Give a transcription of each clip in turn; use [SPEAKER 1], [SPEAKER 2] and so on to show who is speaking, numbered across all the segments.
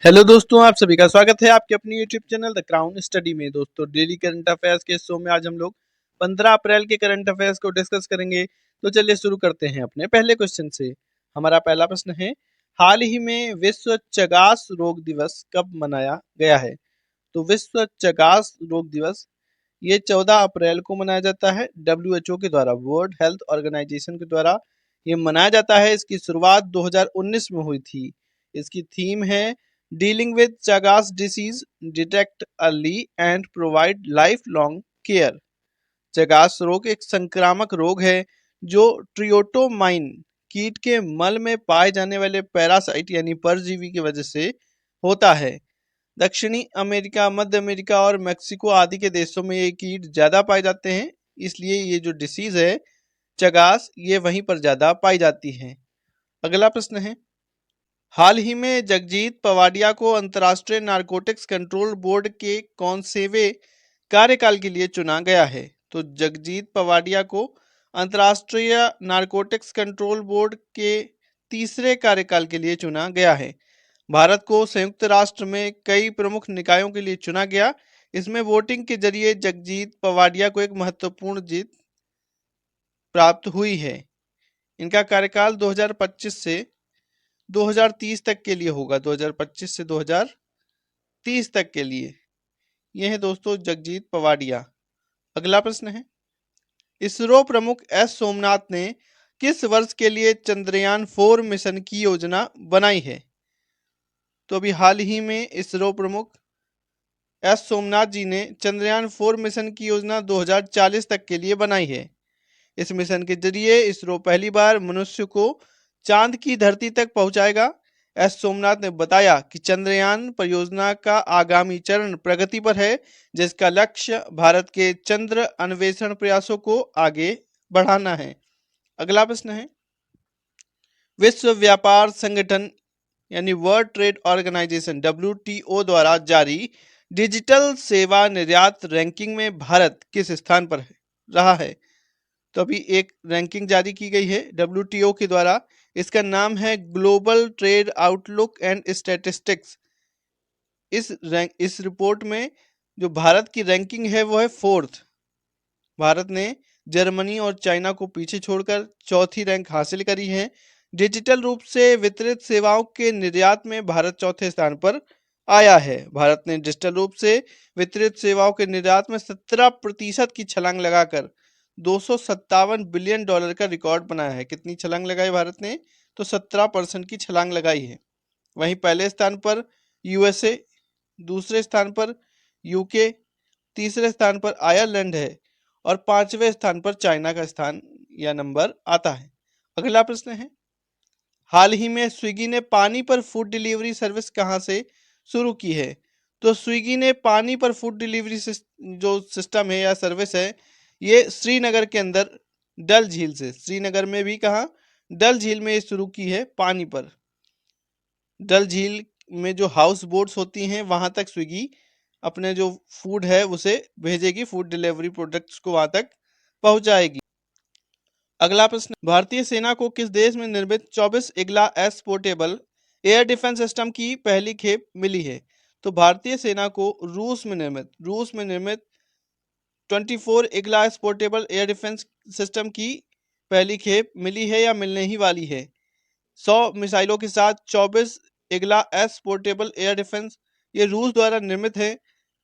[SPEAKER 1] Hello दोस्तों, आप सभी का स्वागत है आपके अपनी YouTube channel the crown study में। दोस्तों, डेली करंट अफेयर्स के शो में आज हम लोग 15 अप्रैल के करंट अफेयर्स को डिस्कस करेंगे। तो चलिए शुरू करते हैं अपने पहले क्वेश्चन से। हमारा पहला प्रश्न है, हाल ही में विश्व चगास रोग दिवस कब मनाया गया है? तो विश्व चगास रोग दिवस ये 14 अप्रैल को मनाया जाता है। WHO के द्वारा, वर्ल्ड हेल्थ ऑर्गेनाइजेशन के द्वारा ये मनाया जाता है। इसकी शुरुआत 2019 में हुई थी। इसकी थीम है dealing with Chagas disease, detect early and provide life long care. Chagas रोग एक संक्रामक रोग है जो ट्रियोटोमाइन कीट के मल में पाए जाने वाले पैरासाइट यानी परजीवी की वजह से होता है। दक्षिणी अमेरिका, मध्य अमेरिका और मेक्सिको आदि के देशों में ये कीट ज्यादा पाए जाते हैं, इसलिए ये जो डिसीज है चगास, ये वहीं पर ज्यादा पाई जाती है। अगला प्रश्न है, हाल ही में जगजीत पवाडिया को अंतर्राष्ट्रीय नारकोटिक्स कंट्रोल बोर्ड के कौनसेवे कार्यकाल के लिए चुना गया है? तो जगजीत पवाडिया को अंतर्राष्ट्रीय नारकोटिक्स कंट्रोल बोर्ड के तीसरे कार्यकाल के लिए चुना गया है। भारत को संयुक्त राष्ट्र में कई प्रमुख निकायों के लिए चुना गया। इसमें वोटिंग के जरिए जगजीत पवाडिया को एक महत्वपूर्ण जीत प्राप्त हुई है। इनका कार्यकाल 2025 से 2030 तक के लिए होगा। 2025 से 2030 तक के लिए। यह है दोस्तों जगजीत पवाडिया। अगला प्रश्न है, इसरो प्रमुख एस सोमनाथ ने किस वर्ष के लिए चंद्रयान 4 मिशन की योजना बनाई है? तो अभी हाल ही में इसरो प्रमुख एस सोमनाथ जी ने चंद्रयान 4 मिशन की योजना 2040 तक के लिए बनाई है। इस मिशन के जरिए इसरो पहली बार मनुष्य को चांद की धरती तक पहुंचाएगा। एस सोमनाथ ने बताया कि चंद्रयान परियोजना का आगामी चरण प्रगति पर है, जिसका लक्ष्य भारत के चंद्र अन्वेषण प्रयासों को आगे बढ़ाना है। अगला प्रश्न है, विश्व व्यापार संगठन यानी वर्ल्ड ट्रेड ऑर्गेनाइजेशन WTO द्वारा जारी डिजिटल सेवा निर्यात रैंकिंग में भारत किस स्थान पर रहा है? तो अभी एक रैंकिंग जारी की गई है WTO के द्वारा। इसका नाम है global trade outlook and statistics. इस रिपोर्ट में जो भारत की रैंकिंग है वो है 4th। भारत ने जर्मनी और चाइना को पीछे छोड़कर चौथी रैंक हासिल करी है। डिजिटल रूप से वितरित सेवाओं के निर्यात में भारत चौथे स्थान पर आया है। भारत ने डिजिटल रूप से वितरित सेवाओं के निर्यात में 17% की छलांग लगाकर $257 बिलियन का रिकॉर्ड बनाया है। कितनी छलांग लगाई भारत ने? तो 17% की छलांग लगाई है। वहीं पहले स्थान पर USA, दूसरे स्थान पर UK, तीसरे स्थान पर आयरलैंड है और 5वें स्थान पर चाइना का स्थान या नंबर आता है। अगला प्रश्न है, हाल ही में स्विगी ने पानी पर फूड डिलीवरी सर्विस कहां से शुरू की है? तो स्विगी ने पानी पर फूड डिलीवरी जो सिस्टम है या सर्विस है, ये श्रीनगर के अंदर डल झील से, श्रीनगर में भी कहा, डल झील में ये शुरू की है। पानी पर डल झील में जो हाउस बोट्स होती हैं वहां तक स्विगी अपने जो फूड है उसे भेजेगी, फूड डिलीवरी प्रोडक्ट्स को वहां तक पहुंचाएगी। अगला प्रश्न, भारतीय सेना को किस देश में निर्मित 24 Igla S portable air defence system की पहली खेप मिली है? तो भारतीय सेना को रूस में निर्मित 24 Igla S portable air defence system की पहली खेप मिली है या मिलने ही वाली है। 100 मिसाइलों के साथ 24 Igla S portable air defence ये रूस द्वारा निर्मित है।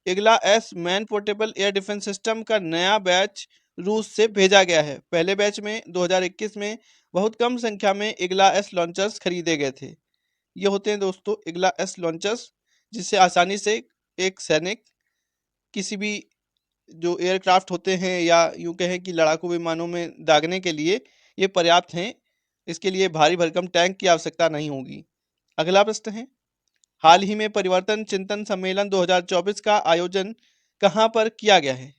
[SPEAKER 1] Igla S man portable air defence system का नया बैच रूस से भेजा गया है। पहले बैच में 2021 में बहुत कम संख्या में इग्ला एस लॉन्चर्स खरीदे गए थे। ये होते हैं दोस्तों इग्ला एस लॉन्चर्स, जिससे आसानी से एक सैनिक किसी भी जो एयरक्राफ्ट होते हैं या यूं कहें कि लड़ाकू विमानों में दागने के लिए ये पर्याप्त हैं। इसके लिए भारी भरकम टैंक की आवश्यकता नहीं होगी। अगला प्रश्न है, हाल ही में परिवर्तन चिंतन सम्मेलन 2024 का आयोजन कहां पर किया गया है?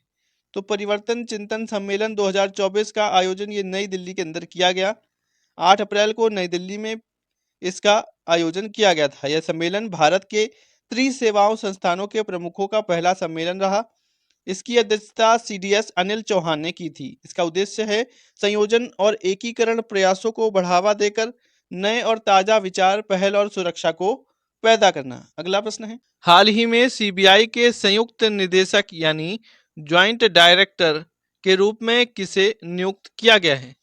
[SPEAKER 1] तो परिवर्तन चिंतन सम्मेलन 2024 का आयोजन ये नई दिल्ली के अंदर किया गया। 8 अप्रैल को नई दिल्ली में इसका आयोजन किया गया था। यह सम्मेलन भारत के त्रिसेवाओं संस्थानों के प्रमुखों का पहला सम्मेलन रहा। इसकी अध्यक्षता CDS अनिल चौहान ने की थी। इसका उद्देश्य है संयोजन और एकीकरण प्रयासों को बढ़ावा देकर नए और ताजा विचार, पहल और सुरक्षा को पैदा करना। अगला प्रश्न है, हाल ही में सीबीआई के संयुक्त निदेशक यानी ज्वाइंट डायरेक्टर के रूप में किसे नियुक्त किया गया है?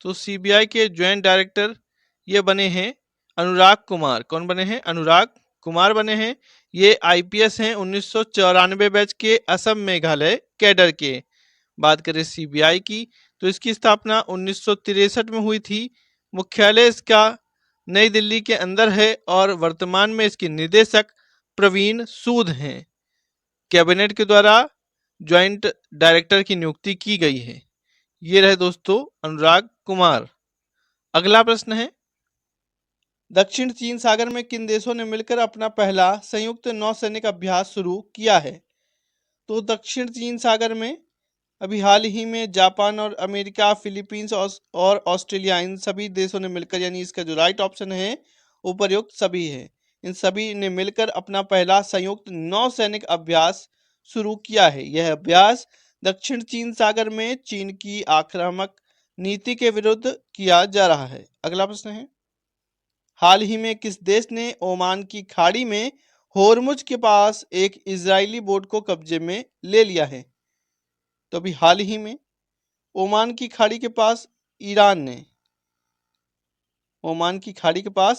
[SPEAKER 1] तो सीबीआई के ज्वाइंट डायरेक्टर ये बने हैं अनुराग कुमार। कौन बने हैं? अनुराग कुमार बने हैं। ये आईपीएस हैं 1994 बैच के, असम मेघालय कैडर के। बात करें सीबीआई की तो इसकी स्थापना 1963 में हुई थी। मुख्यालय इसका नई दिल्ली के अंदर है और वर्तमान में इसके निदेशक प्रवीण सूद हैं। कैबिनेट के द्वारा ज्वाइंट डायरेक्टर की नियुक्ति की गई है। ये रहे दोस्तों अनुराग कुमार। अगला प्रश्न है, दक्षिण चीन सागर में किन देशों ने मिलकर अपना पहला संयुक्त नौसैनिक अभ्यास शुरू किया है? तो दक्षिण चीन सागर में अभी हाल ही में जापान और अमेरिका, फिलीपींस और ऑस्ट्रेलिया, इन सभी देशों ने मिलकर, यानी इसका जो राइट ऑप्शन है उपर्युक्त सभी है, इन सभी ने मिलकर अपना पहला संयुक्त नौसैनिक अभ्यास शुरू किया है। यह अभ्यास दक्षिण चीन सागर में चीन की आक्रामक नीति के विरुद्ध किया जा रहा है। अगला प्रश्न है, हाल ही में किस देश ने ओमान की खाड़ी में होर्मुज के पास एक इजरायली बोट को कब्जे में ले लिया है? तो अभी हाल ही में ओमान की खाड़ी के पास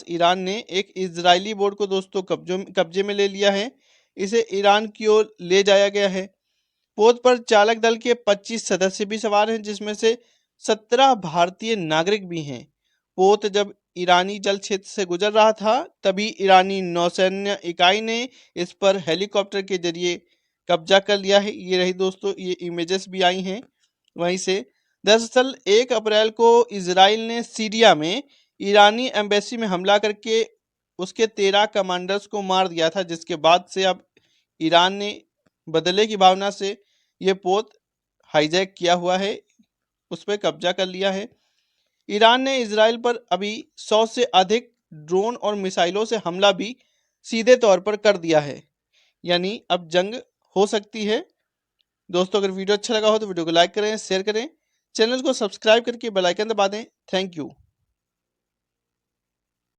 [SPEAKER 1] ईरान ने एक इजरायली बोट को दोस्तों कब्जे में ले लिया है। इसे ईरान की ओर ले जाया गया है। पोत पर चालक दल के 25 सदस्य भी सवार हैं, जिसमें से 17 भारतीय नागरिक भी हैं। पोत जब ईरानी जल क्षेत्र से गुजर रहा था तभी ईरानी नौसैन्य इकाई ने इस पर हेलीकॉप्टर के जरिए कब्जा कर लिया है। ये रही दोस्तों, ये इमेजेस भी आई हैं वहीं से। दरअसल 1 अप्रैल को इजराइल ने सीरिया में ईरानी एम्बेसी में हमला करके उसके 13 कमांडर्स को मार दिया था, जिसके बाद से अब ईरान ने बदले की भावना से ये पोत हाईजैक किया हुआ है, उस पर कब्जा कर लिया है। ईरान ने इजराइल पर अभी 100 से अधिक ड्रोन और मिसाइलों से हमला भी सीधे तौर पर कर दिया है, यानी अब जंग हो सकती है। दोस्तों अगर वीडियो अच्छा लगा हो तो वीडियो को लाइक करें, शेयर करें, चैनल को सब्सक्राइब करके बेल आइकन दबा दें। Thank you.